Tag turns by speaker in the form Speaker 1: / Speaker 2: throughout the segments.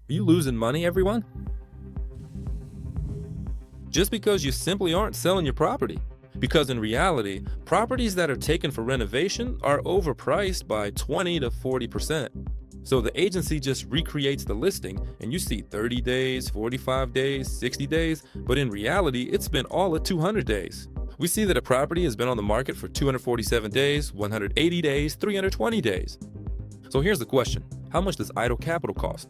Speaker 1: Are you losing money, everyone? Just because you simply aren't selling your property. Because in reality, properties that are taken for renovation are overpriced by 20 to 40%. So the agency just recreates the listing and you see 30 days, 45 days, 60 days, but in reality, it's been all at 200 days. We see that a property has been on the market for 247 days, 180 days, 320 days. So here's the question: how much does idle capital cost?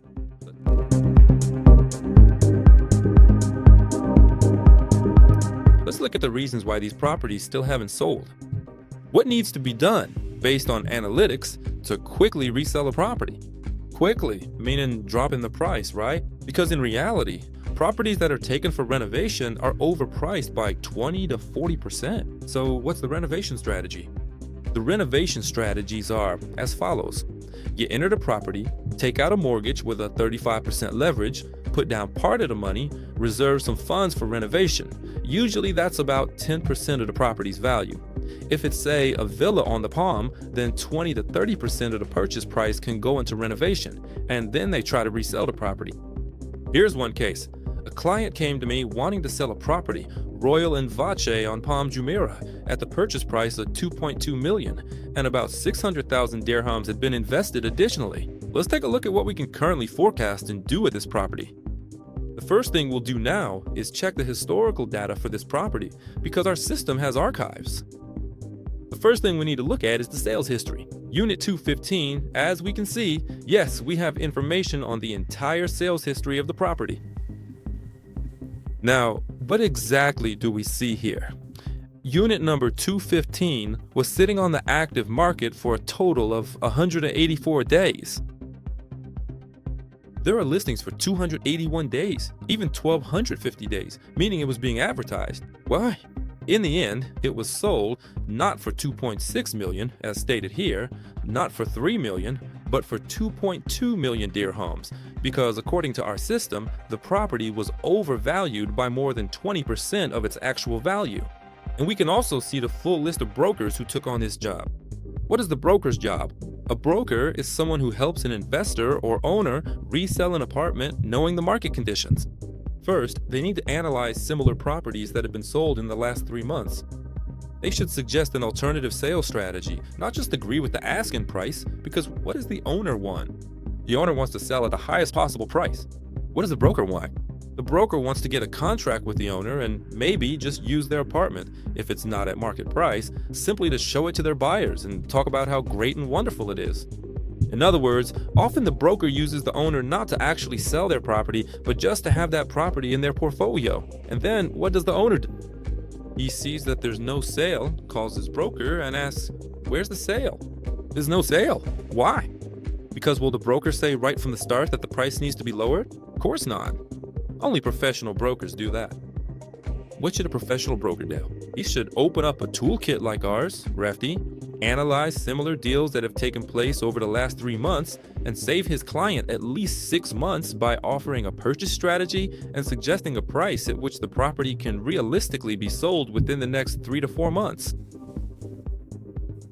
Speaker 1: Let's look at the reasons why these properties still haven't sold. What needs to be done based on analytics to quickly resell a property? Quickly, meaning dropping the price, right? Because in reality, properties that are taken for renovation are overpriced by 20 to 40%. So what's the renovation strategy? The renovation strategies are as follows. You enter the property, take out a mortgage with a 35% leverage, put down part of the money, reserve some funds for renovation. Usually that's about 10% of the property's value. If it's, say, a villa on the Palm, then 20 to 30% of the purchase price can go into renovation, and then they try to resell the property. Here's one case. A client came to me wanting to sell a property, Royal and Vache on Palm Jumeirah, at the purchase price of $2.2 million, and about 600,000 dirhams had been invested additionally. Let's take a look at what we can currently forecast and do with this property. The first thing we'll do now is check the historical data for this property because our system has archives. The first thing we need to look at is the sales history. Unit 215, as we can see, yes, we have information on the entire sales history of the property. Now, what exactly do we see here? Unit number 215 was sitting on the active market for a total of 184 days. There are listings for 281 days, even 1,250 days, meaning it was being advertised. Why? In the end, it was sold not for 2.6 million, as stated here, not for 3 million, but for 2.2 million dirhams, because according to our system, the property was overvalued by more than 20% of its actual value. And we can also see the full list of brokers who took on this job. What is the broker's job? A broker is someone who helps an investor or owner resell an apartment knowing the market conditions. First, they need to analyze similar properties that have been sold in the last 3 months. They should suggest an alternative sales strategy, not just agree with the asking price, because what does the owner want? The owner wants to sell at the highest possible price. What does the broker want? The broker wants to get a contract with the owner and maybe just use their apartment, if it's not at market price, simply to show it to their buyers and talk about how great and wonderful it is. In other words, often the broker uses the owner not to actually sell their property, but just to have that property in their portfolio. And then what does the owner do? He sees that there's no sale, calls his broker and asks, "Where's the sale?" There's no sale. Why? Because will the broker say right from the start that the price needs to be lowered? Of course not. Only professional brokers do that. What should a professional broker do? He should open up a toolkit like ours, Refty, analyze similar deals that have taken place over the last 3 months, and save his client at least 6 months by offering a purchase strategy and suggesting a price at which the property can realistically be sold within the next 3 to 4 months.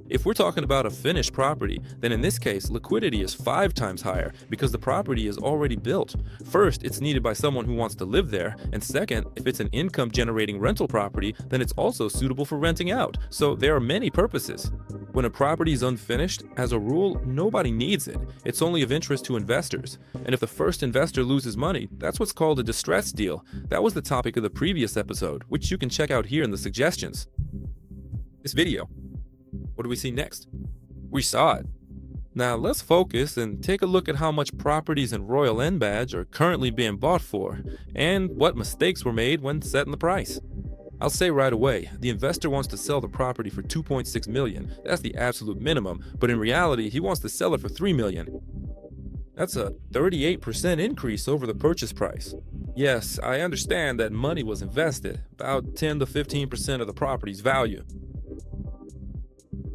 Speaker 1: If we're talking about a finished property, then in this case, liquidity is 5 times higher because the property is already built. First, it's needed by someone who wants to live there, and second, if it's an income-generating rental property, then it's also suitable for renting out. So there are many purposes. When a property is unfinished, as a rule, nobody needs it. It's only of interest to investors. And if the first investor loses money, that's what's called a distressed deal. That was the topic of the previous episode, which you can check out here in the suggestions. This video. What do we see next? We saw it. Now let's focus and take a look at how much properties in Royal Amwaj are currently being bought for, and what mistakes were made when setting the price. I'll say right away, the investor wants to sell the property for 2.6 million. That's the absolute minimum, but in reality, he wants to sell it for 3 million. That's a 38% increase over the purchase price. Yes, I understand that money was invested, about 10 to 15% of the property's value.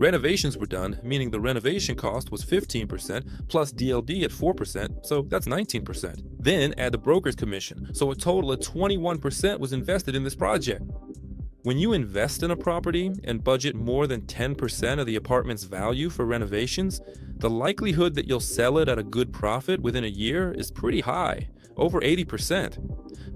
Speaker 1: Renovations were done, meaning the renovation cost was 15% plus DLD at 4%, so that's 19%. Then add the broker's commission, so a total of 21% was invested in this project. When you invest in a property and budget more than 10% of the apartment's value for renovations, the likelihood that you'll sell it at a good profit within a year is pretty high, over 80%.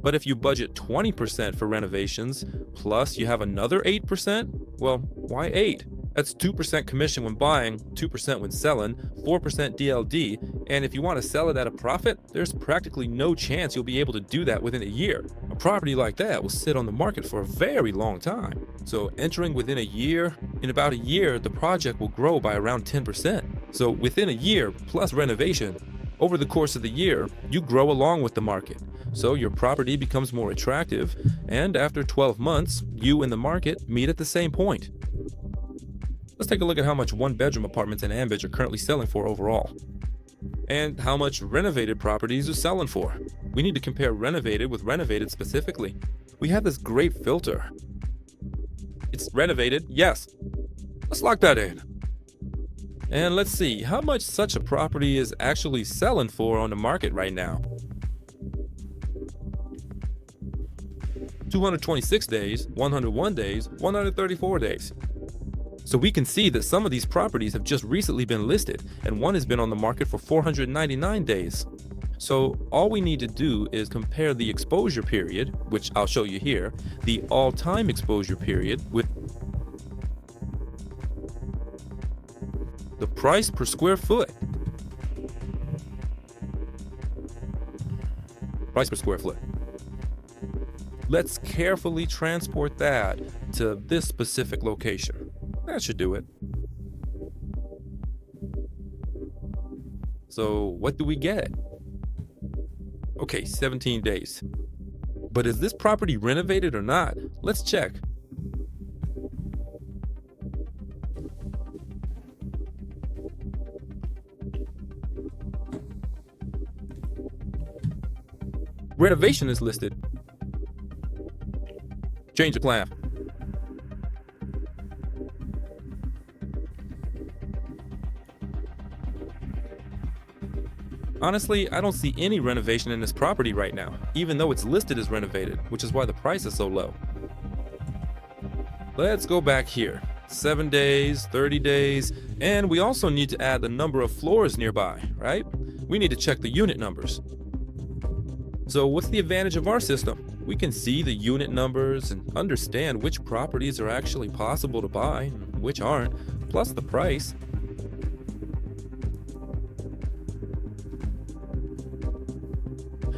Speaker 1: But if you budget 20% for renovations, plus you have another 8%, well, why 8? That's 2% commission when buying, 2% when selling, 4% DLD, and if you want to sell it at a profit, there's practically no chance you'll be able to do that within a year. A property like that will sit on the market for a very long time. So entering within a year, in about a year, the project will grow by around 10%. So within a year, plus renovation, over the course of the year, you grow along with the market. So your property becomes more attractive, and after 12 months, you and the market meet at the same point. Let's take a look at how much one-bedroom apartments in Amwaj are currently selling for overall, and how much renovated properties are selling for. We need to compare renovated with renovated specifically. We have this great filter. It's renovated, yes. Let's lock that in. And let's see how much such a property is actually selling for on the market right now. 226 days, 101 days, 134 days. So we can see that some of these properties have just recently been listed, and one has been on the market for 499 days. So all we need to do is compare the exposure period, which I'll show you here, the all-time exposure period, with the price per square foot. Price per square foot. Let's carefully transport that to this specific location. That should do it. So what do we get? Okay, 17 days. But is this property renovated or not? Let's check. Renovation is listed. Change the plan. Honestly, I don't see any renovation in this property right now, even though it's listed as renovated, which is why the price is so low. Let's go back here. 7 days, 30 days, and we also need to add the number of floors nearby, right? We need to check the unit numbers. So what's the advantage of our system? We can see the unit numbers and understand which properties are actually possible to buy and which aren't, plus the price.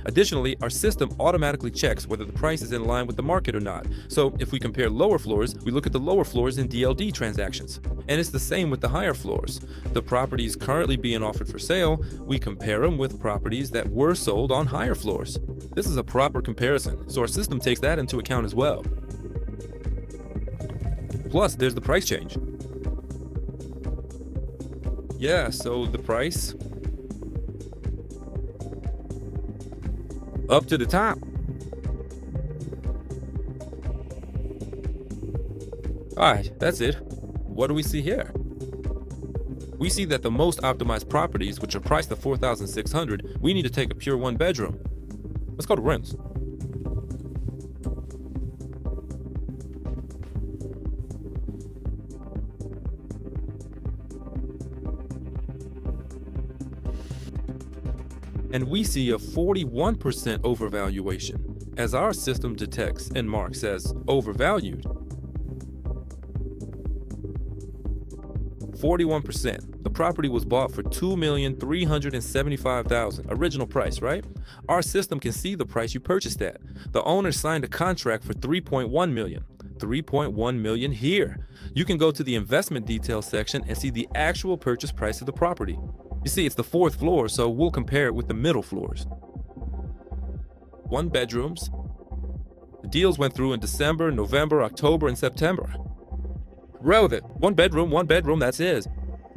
Speaker 1: Additionally, our system automatically checks whether the price is in line with the market or not. So if we compare lower floors, we look at the lower floors in DLD transactions. And it's the same with the higher floors. The properties currently being offered for sale, we compare them with properties that were sold on higher floors. This is a proper comparison, so our system takes that into account as well. Plus, there's the price change. Yeah, so the price up to the top. Alright, that's it. What do we see here? We see that the most optimized properties, which are priced at $4,600, we need to take a pure one bedroom. Let's go to rents. And we see a 41% overvaluation, as our system detects and marks as overvalued. 41%. The property was bought for $2,375,000. Original price, right? Our system can see the price you purchased at. The owner signed a contract for $3.1 million. $3.1 million here. You can go to the investment details section and see the actual purchase price of the property. You see, it's the 4th floor, so we'll compare it with the middle floors. 1 bedrooms. The deals went through in December, November, October, and September. Relevant. 1 bedroom, that's it.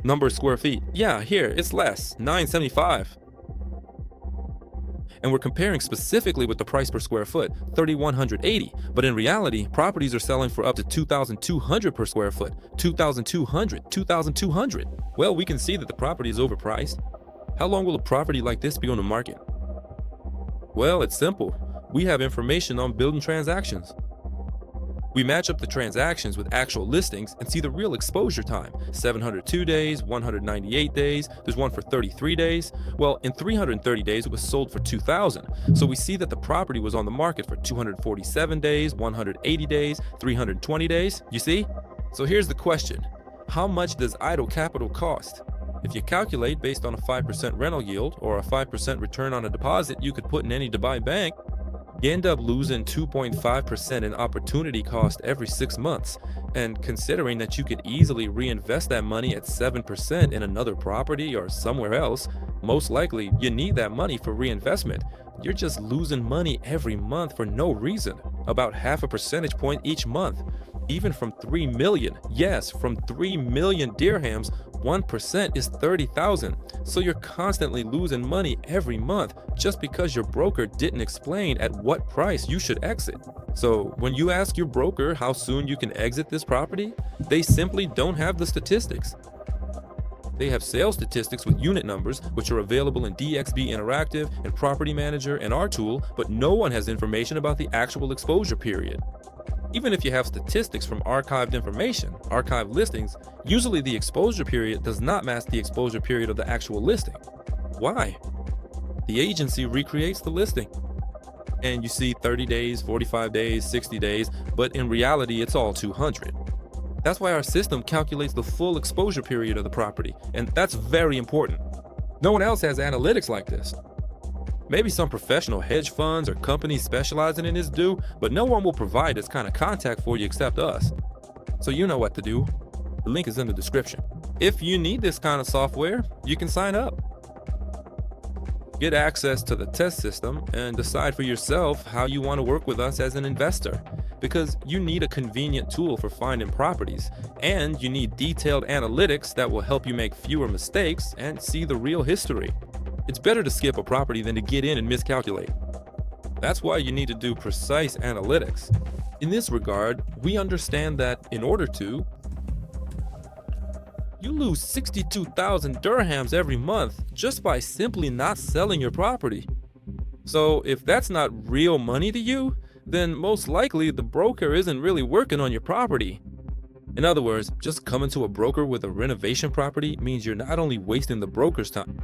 Speaker 1: Number of square feet. Yeah, here, it's less, 975. And we're comparing specifically with the price per square foot, 3,180. But in reality, properties are selling for up to 2,200 per square foot. 2,200. Well, we can see that the property is overpriced. How long will a property like this be on the market? Well, it's simple. We have information on building transactions. We match up the transactions with actual listings and see the real exposure time: 702 days, 198 days, there's one for 33 days. Well, in 330 days, it was sold for 2,000. So we see that the property was on the market for 247 days, 180 days, 320 days. You see? So here's the question: how much does idle capital cost? If you calculate based on a 5% rental yield or a 5% return on a deposit you could put in any Dubai bank, you end up losing 2.5% in opportunity cost every 6 months. And considering that you could easily reinvest that money at 7% in another property or somewhere else, most likely you need that money for reinvestment. You're just losing money every month for no reason, about half a percentage point each month. Even from 3 million, yes, from 3 million dirhams, 1% is 30,000. So you're constantly losing money every month just because your broker didn't explain at what price you should exit. So when you ask your broker how soon you can exit this property, they simply don't have the statistics. They have sales statistics with unit numbers, which are available in DXB Interactive and Property Manager and our tool, but no one has information about the actual exposure period. Even if you have statistics from archived information, archived listings, usually the exposure period does not match the exposure period of the actual listing. Why? The agency recreates the listing. And you see 30 days, 45 days, 60 days, but in reality, it's all 200. That's why our system calculates the full exposure period of the property, and that's very important. No one else has analytics like this. Maybe some professional hedge funds or companies specializing in this do, but no one will provide this kind of contact for you except us. So you know what to do. The link is in the description. If you need this kind of software, you can sign up. Get access to the test system and decide for yourself how you want to work with us as an investor, because you need a convenient tool for finding properties, and you need detailed analytics that will help you make fewer mistakes and see the real history. It's better to skip a property than to get in and miscalculate. That's why you need to do precise analytics. In this regard, we understand that in order to, you lose 62,000 dirhams every month just by simply not selling your property. So if that's not real money to you, then most likely the broker isn't really working on your property. In other words, just coming to a broker with a renovation property means you're not only wasting the broker's time,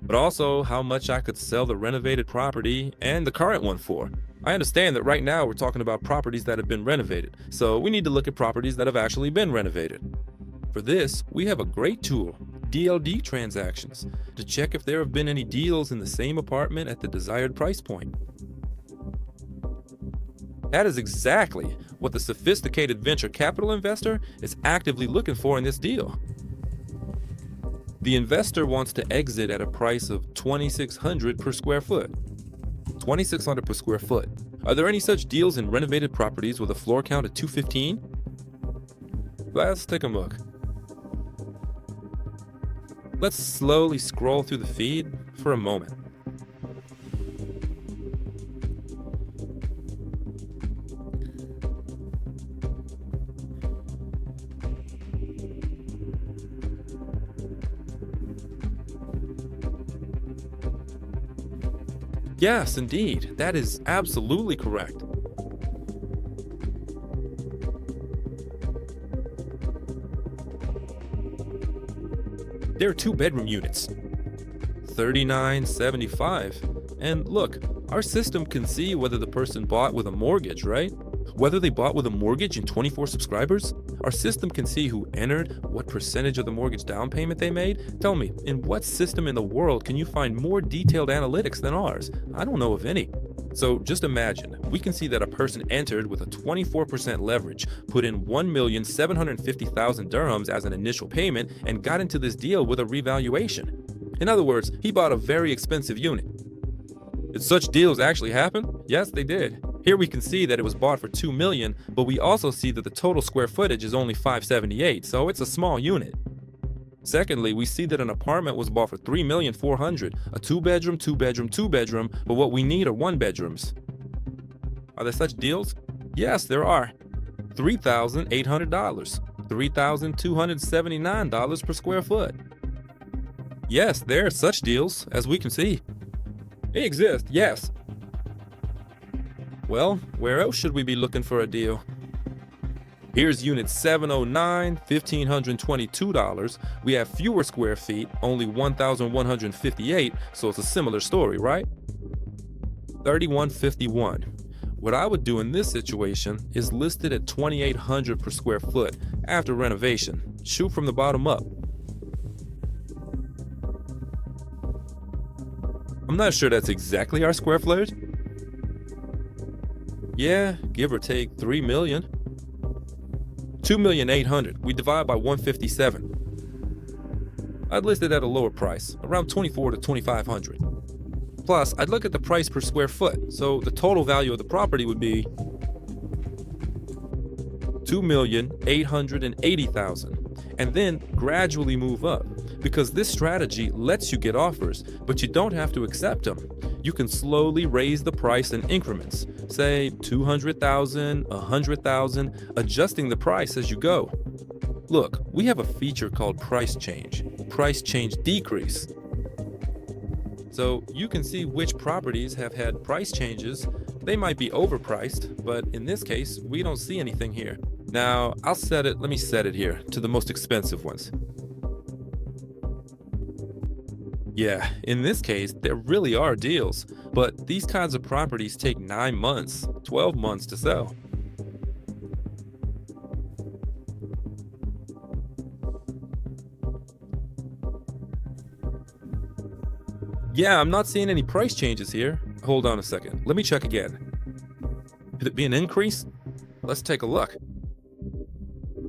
Speaker 1: but also how much I could sell the renovated property and the current one for. I understand that right now we're talking about properties that have been renovated, so we need to look at properties that have actually been renovated. For this, we have a great tool, DLD transactions, to check if there have been any deals in the same apartment at the desired price point. That is exactly what the sophisticated venture capital investor is actively looking for in this deal. The investor wants to exit at a price of $2,600 per square foot. $2,600 per square foot. Are there any such deals in renovated properties with a floor count of 215? Let's take a look. Let's slowly scroll through the feed for a moment. Yes, indeed. That is absolutely correct. There are 2-bedroom units, $39.75. And look, our system can see whether the person bought with a mortgage, right? Whether they bought with a mortgage and 24 subscribers. Our system can see who entered, what percentage of the mortgage down payment they made. Tell me, in what system in the world can you find more detailed analytics than ours? I don't know of any. So just imagine, we can see that a person entered with a 24% leverage, put in 1,750,000 dirhams as an initial payment, and got into this deal with a revaluation. In other words, he bought a very expensive unit. Did such deals actually happen? Yes, they did. Here we can see that it was bought for 2 million, but we also see that the total square footage is only 578, so it's a small unit. Secondly, we see that an apartment was bought for 3,400,000, a 2-bedroom, 2-bedroom, 2-bedroom, but what we need are 1-bedrooms. Are there such deals? Yes, there are. $3,800, $3,279 per square foot. Yes, there are such deals, as we can see. They exist, yes. Well, where else should we be looking for a deal? Here's Unit 709, $1,522. We have fewer square feet, only 1,158, so it's a similar story, right? 3151. What I would do in this situation is list it at $2,800 per square foot after renovation. Shoot from the bottom up. I'm not sure that's exactly our square footage. Yeah, give or take 3 million. 2,800,000. We divide by 157. I'd list it at a lower price, around 24 to 2,500. Plus, I'd look at the price per square foot, so the total value of the property would be 2,880,000, and then gradually move up, because this strategy lets you get offers, but you don't have to accept them. You can slowly raise the price in increments, say 200,000, 100,000, adjusting the price as you go. Look, we have a feature called price change decrease. So you can see which properties have had price changes. They might be overpriced, but in this case, we don't see anything here. Now, let me set it here to the most expensive ones. Yeah, in this case, there really are deals, but these kinds of properties take 9 months, 12 months to sell. Yeah, I'm not seeing any price changes here. Hold on a second. Let me check again. Could it be an increase? Let's take a look.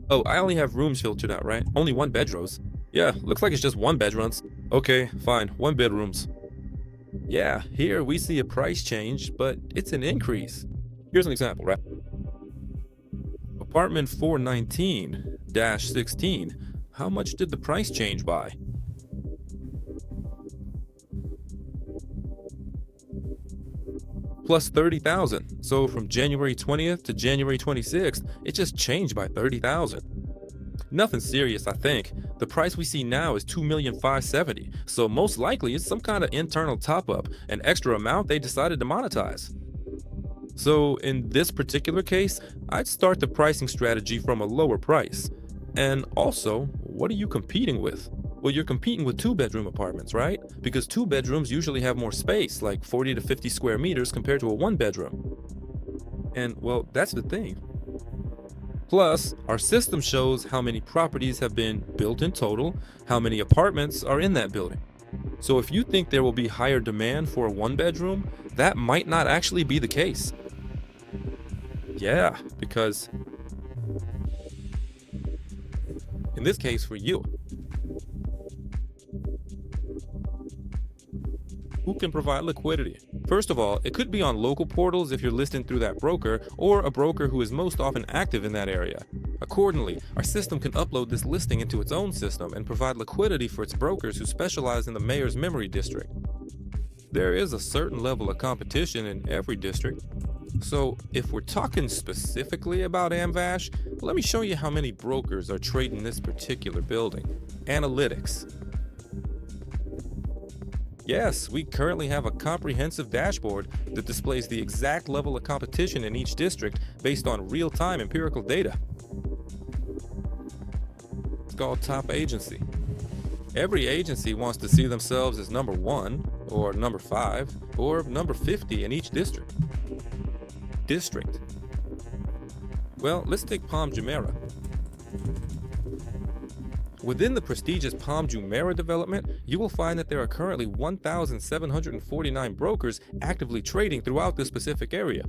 Speaker 1: Oh, I only have rooms filtered out, right? Only 1 bedrooms. Yeah, looks like it's just 1 bedrooms. Okay, fine, 1 bedrooms. Yeah, here we see a price change, but it's an increase. Here's an example, right? Apartment 419-16. How much did the price change by? Plus 30,000. So from January 20th to January 26th, it just changed by 30,000. Nothing serious, I think. The price we see now is 2,570,000, so most likely it's some kind of internal top-up, an extra amount they decided to monetize. So in this particular case, I'd start the pricing strategy from a lower price. And also, what are you competing with? Well, you're competing with 2-bedroom apartments, right? Because 2 bedrooms usually have more space, like 40 to 50 square meters compared to a 1-bedroom. And well, that's the thing. Plus, our system shows how many properties have been built in total, how many apartments are in that building. So if you think there will be higher demand for a 1-bedroom, that might not actually be the case. Yeah, because in this case for you, who can provide liquidity? First of all, it could be on local portals if you're listing through that broker, or a broker who is most often active in that area. Accordingly, our system can upload this listing into its own system and provide liquidity for its brokers who specialize in the mayor's memory district. There is a certain level of competition in every district. So if we're talking specifically about Amwaj, let me show you how many brokers are trading this particular building. Analytics. Yes, we currently have a comprehensive dashboard that displays the exact level of competition in each district based on real-time empirical data. It's called Top Agency. Every agency wants to see themselves as number 1, or number 5, or number 50 in each district. Well, let's take Palm Jumeirah. Within the prestigious Palm Jumeirah development, you will find that there are currently 1,749 brokers actively trading throughout this specific area.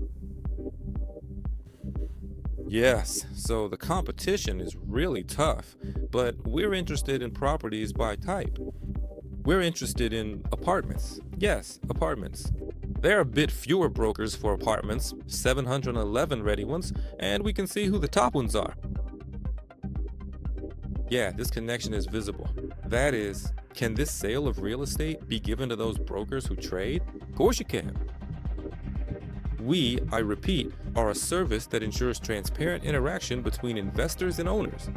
Speaker 1: Yes, so the competition is really tough, but we're interested in properties by type. We're interested in apartments. Yes, apartments. There are a bit fewer brokers for apartments, 711 ready ones, and we can see who the top ones are. Yeah, this connection is visible. That is, can this sale of real estate be given to those brokers who trade? Of course you can. We, I repeat, are a service that ensures transparent interaction between investors and owners.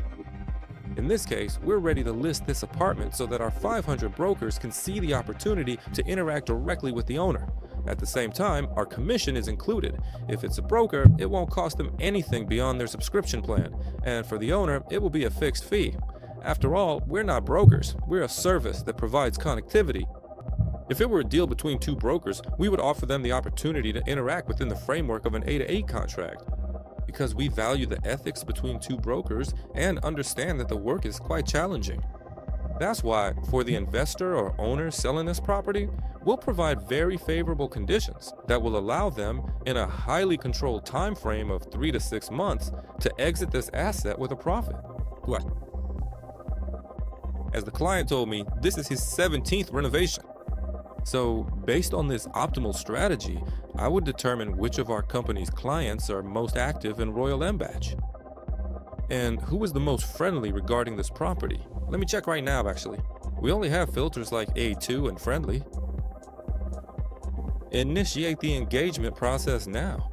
Speaker 1: In this case, we're ready to list this apartment so that our 500 brokers can see the opportunity to interact directly with the owner. At the same time, our commission is included. If it's a broker, it won't cost them anything beyond their subscription plan, and for the owner, it will be a fixed fee. After all, we're not brokers, we're a service that provides connectivity. If it were a deal between two brokers, we would offer them the opportunity to interact within the framework of an A-to-A contract. Because we value the ethics between two brokers and understand that the work is quite challenging. That's why, for the investor or owner selling this property, we'll provide very favorable conditions that will allow them, in a highly controlled time frame of 3 to 6 months, to exit this asset with a profit. As the client told me, this is his 17th renovation. So, based on this optimal strategy, I would determine which of our company's clients are most active in Royal Amwaj. And who is the most friendly regarding this property? Let me check right now, actually. We only have filters like A2 and friendly. Initiate the engagement process now.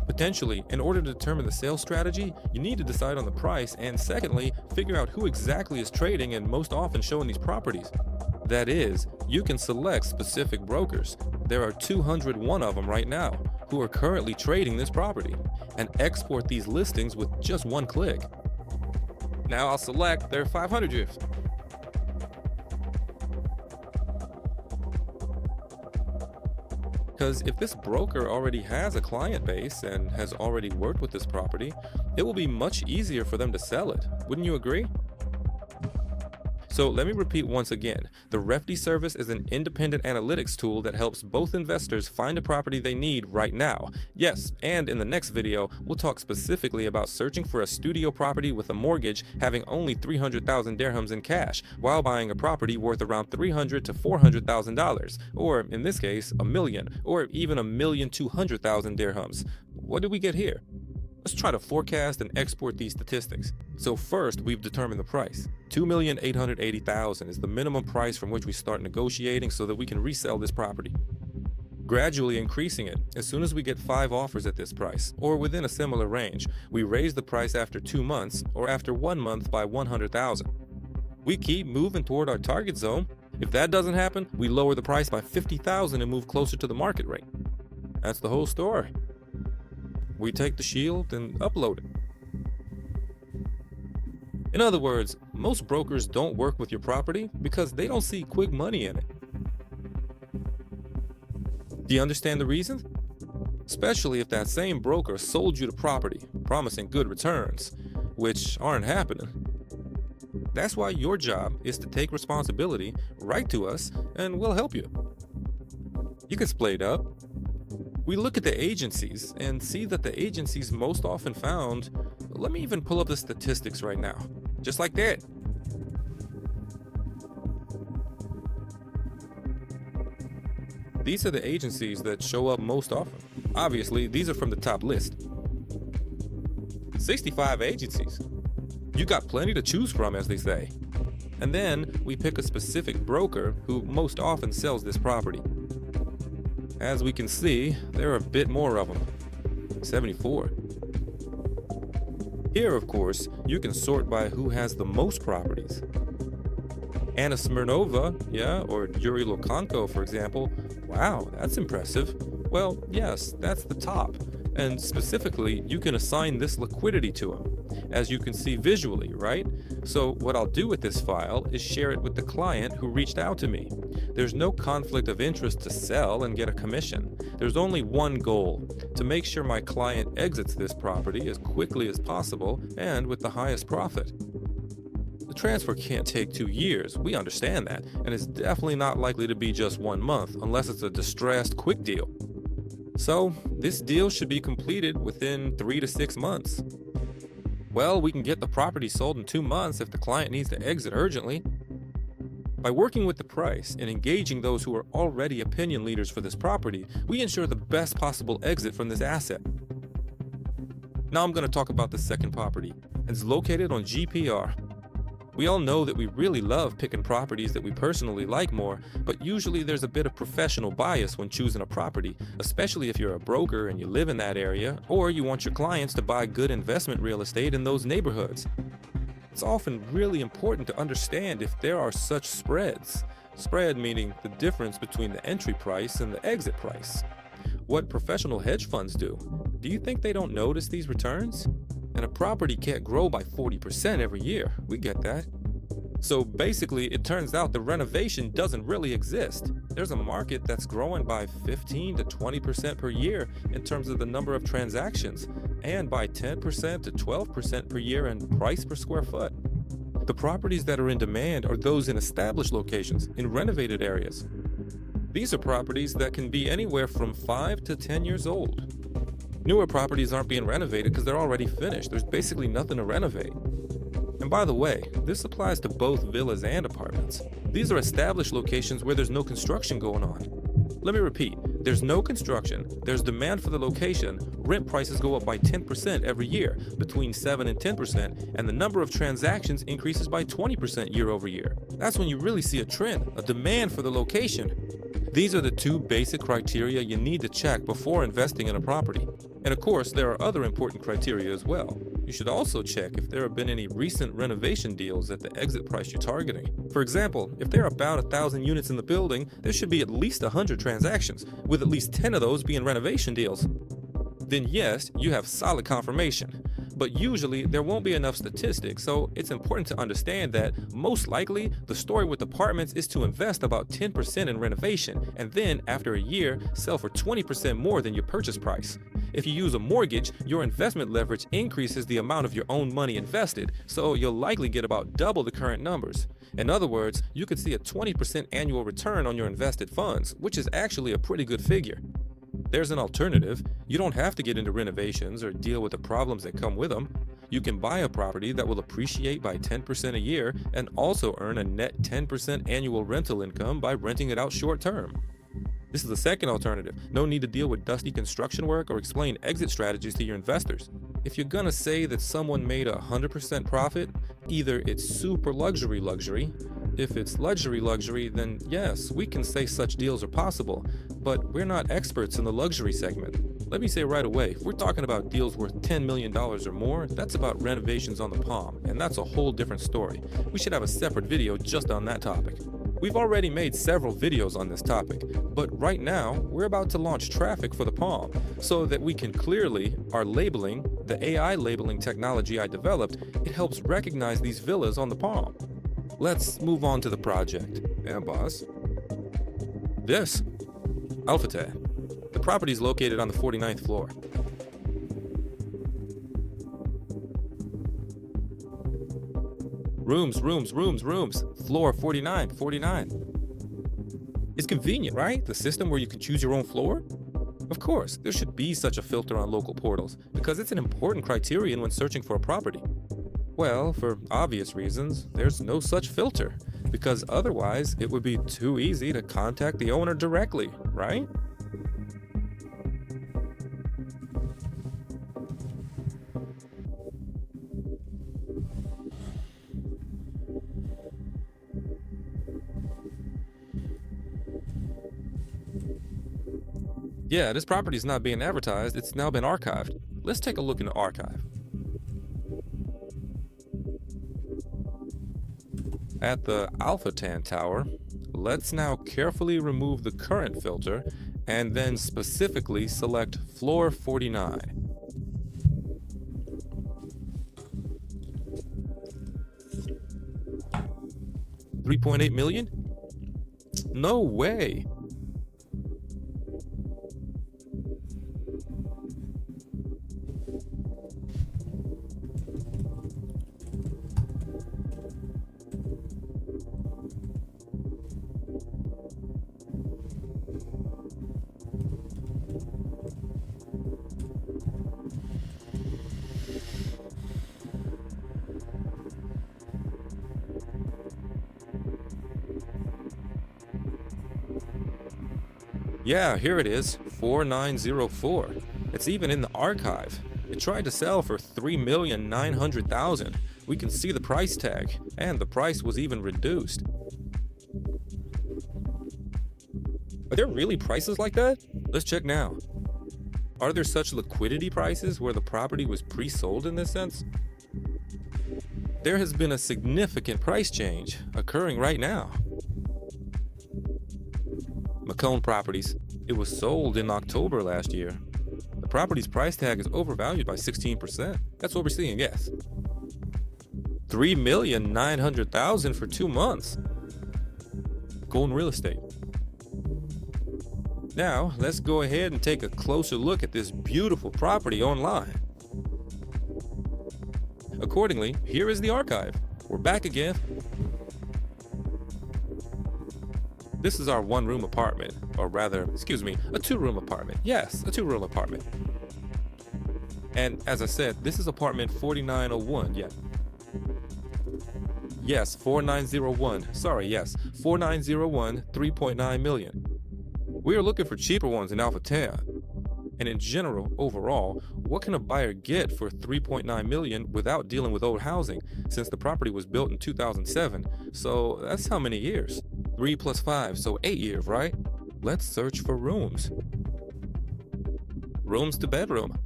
Speaker 1: Potentially, in order to determine the sales strategy, you need to decide on the price and, secondly, figure out who exactly is trading and most often showing these properties. That is, you can select specific brokers. There are 201 of them right now who are currently trading this property, and export these listings with just one click. Now I'll select their 500 GIFs. Because if this broker already has a client base and has already worked with this property, it will be much easier for them to sell it. Wouldn't you agree? So let me repeat once again. The Refty service is an independent analytics tool that helps both investors find a property they need right now. Yes, and in the next video, we'll talk specifically about searching for a studio property with a mortgage having only 300,000 dirhams in cash, while buying a property worth around $300,000 to $400,000, or in this case, $1 million, or even $1,200,000 dirhams. What did we get here? Let's try to forecast and export these statistics. So first, we've determined the price. $2,880,000 is the minimum price from which we start negotiating so that we can resell this property. Gradually increasing it as soon as we get 5 offers at this price, or within a similar range. We raise the price after 2 months, or after 1 month by $100,000. We keep moving toward our target zone. If that doesn't happen, we lower the price by $50,000 and move closer to the market rate. That's the whole story. We take the shield and upload it. In other words, most brokers don't work with your property because they don't see quick money in it. Do you understand the reason? Especially if that same broker sold you the property, promising good returns, which aren't happening. That's why your job is to take responsibility, write to us, and we'll help you. You can split it up. We look at the agencies and see that the agencies most often found, let me even pull up the statistics right now, just like that. These are the agencies that show up most often. Obviously, these are from the top list. 65 agencies. You got plenty to choose from, as they say. And then we pick a specific broker who most often sells this property. As we can see, there are a bit more of them, 74. Here, of course, you can sort by who has the most properties. Anna Smirnova, or Yuri Lokanko, for example. Wow, that's impressive. Well, yes, that's the top. And specifically, you can assign this liquidity to them, as you can see visually, right? So what I'll do with this file is share it with the client who reached out to me. There's no conflict of interest to sell and get a commission. There's only one goal, to make sure my client exits this property as quickly as possible and with the highest profit. The transfer can't take 2 years, we understand that, and it's definitely not likely to be just 1 month unless it's a distressed quick deal. So, this deal should be completed within 3 to 6 months. Well, we can get the property sold in 2 months if the client needs to exit urgently. By working with the price and engaging those who are already opinion leaders for this property, we ensure the best possible exit from this asset. Now I'm going to talk about the second property. It's located on GPR. We all know that we really love picking properties that we personally like more, but usually there's a bit of professional bias when choosing a property, especially if you're a broker and you live in that area, or you want your clients to buy good investment real estate in those neighborhoods. It's often really important to understand if there are such spreads. Spread meaning the difference between the entry price and the exit price. What professional hedge funds do. Do you think they don't notice these returns? And a property can't grow by 40% every year. We get that. So basically, it turns out the renovation doesn't really exist. There's a market that's growing by 15 to 20% per year in terms of the number of transactions, and by 10% to 12% per year in price per square foot. The properties that are in demand are those in established locations, in renovated areas. These are properties that can be anywhere from 5 to 10 years old. Newer properties aren't being renovated because they're already finished. There's basically nothing to renovate. And by the way, this applies to both villas and apartments. These are established locations where there's no construction going on. Let me repeat, there's no construction, there's demand for the location, rent prices go up by 10% every year, between 7 and 10%, and the number of transactions increases by 20% year over year. That's when you really see a trend, a demand for the location. These are the 2 basic criteria you need to check before investing in a property. And of course, there are other important criteria as well. You should also check if there have been any recent renovation deals at the exit price you're targeting. For example, if there are about 1,000 units in the building, there should be at least 100 transactions, with at least 10 of those being renovation deals. Then yes, you have solid confirmation. But usually there won't be enough statistics, so it's important to understand that most likely the story with apartments is to invest about 10% in renovation and then after a year sell for 20% more than your purchase price. If you use a mortgage, your investment leverage increases the amount of your own money invested, so you'll likely get about double the current numbers. In other words, you could see a 20% annual return on your invested funds, which is actually a pretty good figure. There's an alternative. You don't have to get into renovations or deal with the problems that come with them. You can buy a property that will appreciate by 10% a year and also earn a net 10% annual rental income by renting it out short term. This is the second alternative. No need to deal with dusty construction work or explain exit strategies to your investors. If you're gonna say that someone made 100% profit, either it's super luxury. If it's luxury, then yes, we can say such deals are possible, but we're not experts in the luxury segment. Let me say right away, if we're talking about deals worth $10 million or more, that's about renovations on the palm, and that's a whole different story. We should have a separate video just on that topic. We've already made several videos on this topic, but right now, we're about to launch traffic for the palm, so that we can clearly, our labeling, the AI labeling technology I developed, it helps recognize these villas on the palm. Let's move on to the project. Yeah, boss. This, Alphatad. The property is located on the 49th floor. Rooms. Floor 49. It's convenient, right? The system where you can choose your own floor? Of course, there should be such a filter on local portals, because it's an important criterion when searching for a property. Well, for obvious reasons, there's no such filter, because otherwise it would be too easy to contact the owner directly, right? Yeah, this property is not being advertised, it's now been archived. Let's take a look in the archive. At the Alphatan Tower, let's now carefully remove the current filter and then specifically select floor 49. $3.8 million? No way. Yeah, here it is, 4904. It's even in the archive. It tried to sell for 3,900,000. We can see the price tag, and the price was even reduced. Are there really prices like that? Let's check now. Are there such liquidity prices where the property was pre-sold in this sense? There has been a significant price change occurring right now. Macomb Properties. It was sold in October last year. The property's price tag is overvalued by 16%. That's what we're seeing, yes. 3,900,000 for 2 months. Golden real estate. Now, let's go ahead and take a closer look at this beautiful property online. Accordingly, here is the archive. We're back again. This is our one-room apartment, or rather, a two-room apartment. Yes, a two-room apartment. And as I said, this is apartment 4901, yeah. Yes, 4901. Sorry, yes, 4901, 3.9 million. We are looking for cheaper ones in Alphatea. And in general, overall, what can a buyer get for 3.9 million without dealing with old housing, since the property was built in 2007? So that's how many years? 3 plus 5, so 8 years, right? Let's search for rooms. Rooms to bedroom.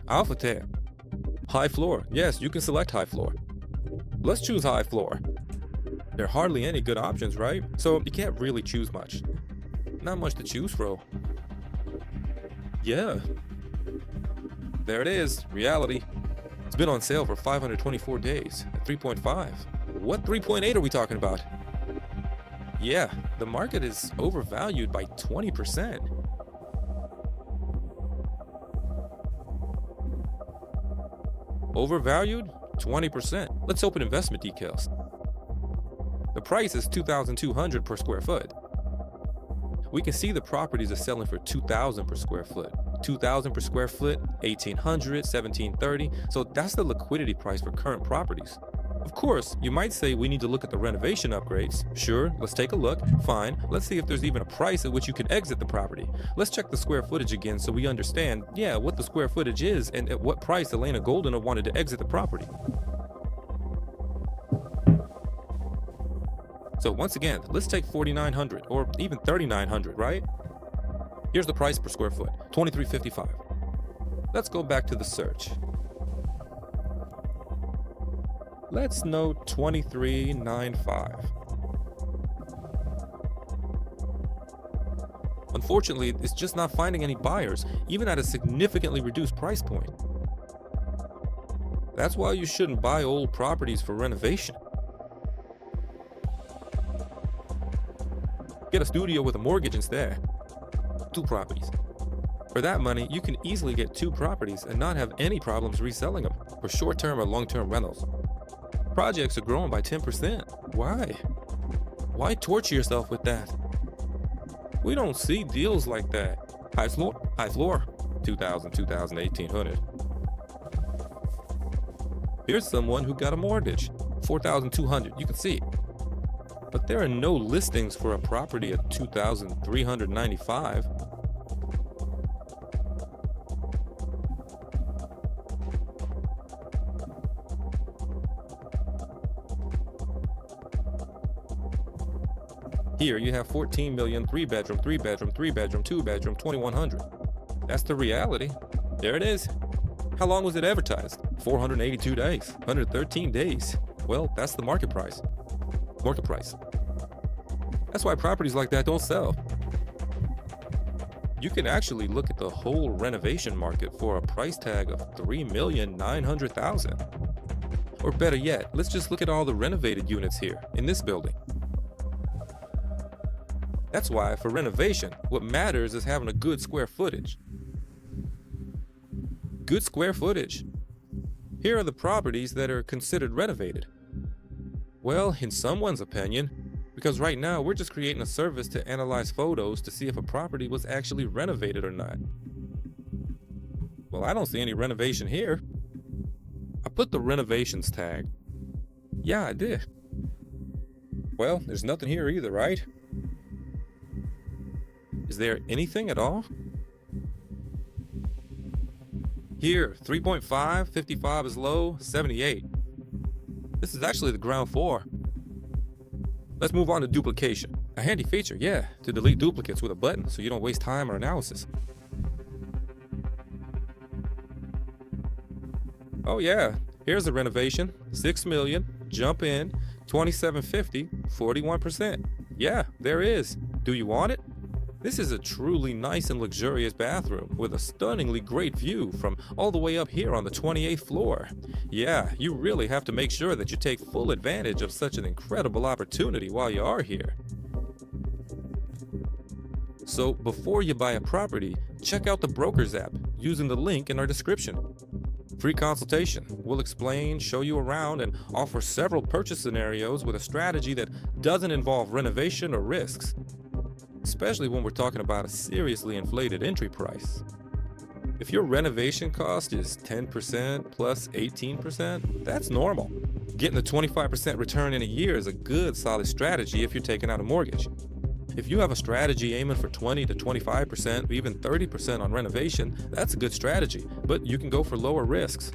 Speaker 1: Alphatea. High floor. Yes, you can select high floor. Let's choose high floor. There are hardly any good options, right? So you can't really choose much. Not much to choose from. Yeah. There it is, reality. It's been on sale for 524 days at 3.5. What 3.8 are we talking about? Yeah, the market is overvalued by 20%. Overvalued? 20%. Let's open investment details. The price is $2,200 per square foot. We can see the properties are selling for $2,000 per square foot. $2,000 per square foot, $1,800, $1,730. So that's the liquidity price for current properties. Of course, you might say we need to look at the renovation upgrades. Sure, let's take a look. Fine, let's see if there's even a price at which you can exit the property. Let's check the square footage again so we understand, what the square footage is and at what price Elena Goldner wanted to exit the property. So once again, let's take 4,900 or even 3,900, right? Here's the price per square foot, $23.55. Let's go back to the search. Let's note $23.95. Unfortunately, it's just not finding any buyers, even at a significantly reduced price point. That's why you shouldn't buy old properties for renovation. Get a studio with a mortgage instead. 2 properties. For that money, you can easily get 2 properties and not have any problems reselling them for short-term or long-term rentals. Projects are growing by 10%. Why? Why torture yourself with that? We don't see deals like that. High floor, 2,000, 2,000, 1,800. Here's someone who got a mortgage, 4,200. You can see. But there are no listings for a property at 2,395. Here you have 14 million, 3-bedroom, 3-bedroom, 3-bedroom, 2-bedroom, 2,100. That's the reality. There it is. How long was it advertised? 482 days, 113 days. Well, that's the market price. That's why properties like that don't sell. You can actually look at the whole renovation market for a price tag of $3,900,000. Or better yet, let's just look at all the renovated units here in this building. That's why for renovation, what matters is having a good square footage. Good square footage. Here are the properties that are considered renovated. Well, in someone's opinion, because right now we're just creating a service to analyze photos to see if a property was actually renovated or not. Well, I don't see any renovation here. I put the renovations tag. Yeah, I did. Well, there's nothing here either, right? Is there anything at all? Here, 3.5, 55 is low, 78. This is actually the ground floor. Let's move on to duplication. A handy feature, yeah, to delete duplicates with a button so you don't waste time or analysis. Oh yeah, here's a renovation, 6 million, jump in, 2750, 41%. Yeah, there is. Do you want it? This is a truly nice and luxurious bathroom with a stunningly great view from all the way up here on the 28th floor. Yeah, you really have to make sure that you take full advantage of such an incredible opportunity while you are here. So before you buy a property, check out the Brokers app using the link in our description. Free consultation. We'll explain, show you around, and offer several purchase scenarios with a strategy that doesn't involve renovation or risks, especially when we're talking about a seriously inflated entry price. If your renovation cost is 10% plus 18%, that's normal. Getting a 25% return in a year is a good, solid strategy if you're taking out a mortgage. If you have a strategy aiming for 20 to 25%, even 30% on renovation, that's a good strategy, but you can go for lower risks.